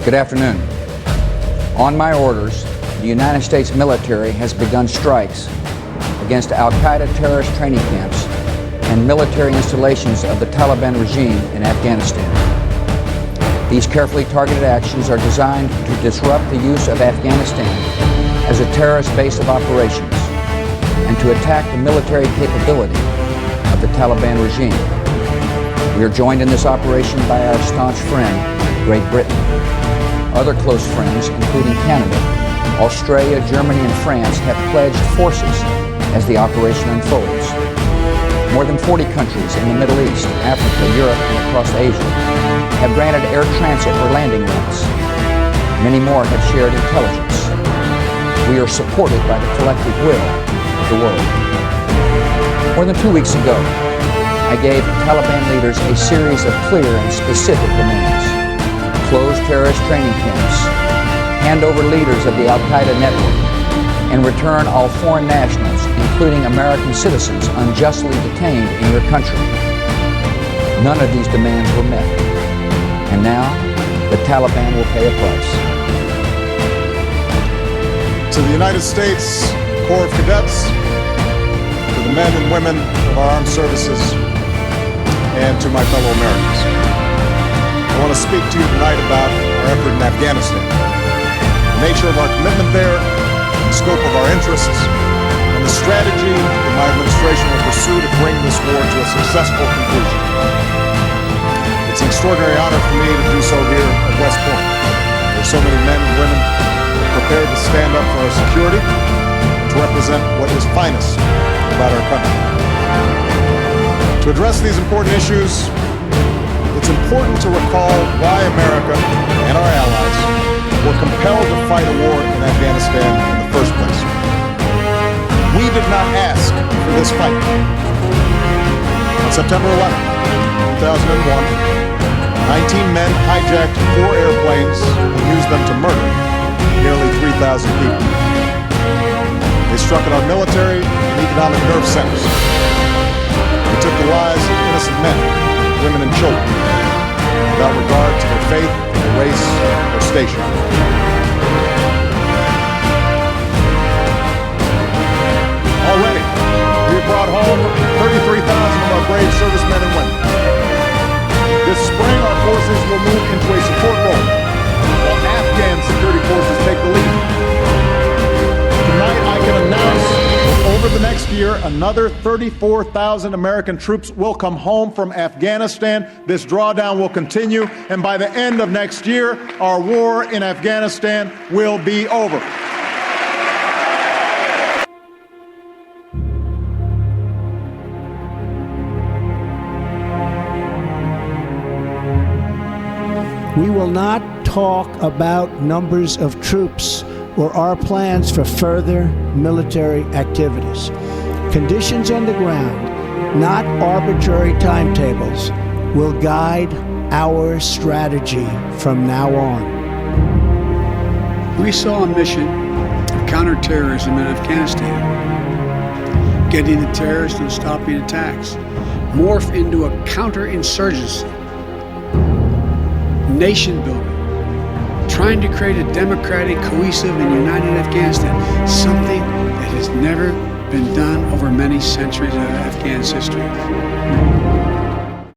Good afternoon. On my orders, the United States military has begun strikes against Al-Qaeda terrorist training camps and military installations of the Taliban regime in Afghanistan. These carefully targeted actions are designed to disrupt the use of Afghanistan as a terrorist base of operations and to attack the military capability of the Taliban regime. We are joined in this operation by our staunch friend, Great Britain. Other close friends, including Canada, Australia, Germany, and France, have pledged forces as the operation unfolds. More than 40 countries in the Middle East, Africa, Europe, and across Asia have granted air transit or landing rights. Many more have shared intelligence. We are supported by the collective will of the world. More than 2 weeks ago, I gave Taliban leaders a series of clear and specific demands. Close terrorist training camps, hand over leaders of the Al-Qaeda network, and return all foreign nationals, including American citizens unjustly detained in your country. None of these demands were met. And now, the Taliban will pay a price. To the United States Corps of Cadets, to the men and women of our armed services, and to my fellow Americans, I want to speak to you tonight about our effort in Afghanistan, the nature of our commitment there, the scope of our interests, and the strategy that my administration will pursue to bring this war to a successful conclusion. It's an extraordinary honor for me to do so here at West Point. There are so many men and women prepared to stand up for our security and to represent what is finest about our country. To address these important issues, it's important to recall why America and our allies were compelled to fight a war in Afghanistan in the first place. We did not ask for this fight. On September 11, 2001, 19 men hijacked 4 airplanes and used them to murder nearly 3,000 people. They struck at our military and economic nerve centers. They took the lives of innocent men, women, and children without regard to their faith, their race, or station. Already, we have brought home 33,000 of our brave servicemen and women. This spring, our forces will move into a support role, while Afghan security forces take the lead. Tonight, I can announce that over the next year, another 34,000 American troops will come home from Afghanistan. This drawdown will continue, and by the end of next year, our war in Afghanistan will be over. We will not talk about numbers of troops or our plans for further military activities. Conditions on the ground, not arbitrary timetables, will guide our strategy from now on. We saw a mission of counterterrorism in Afghanistan, getting the terrorists and stopping attacks, morph into a counterinsurgency, nation building, trying to create a democratic, cohesive, and united Afghanistan, something that has never been done over many centuries of Afghan history.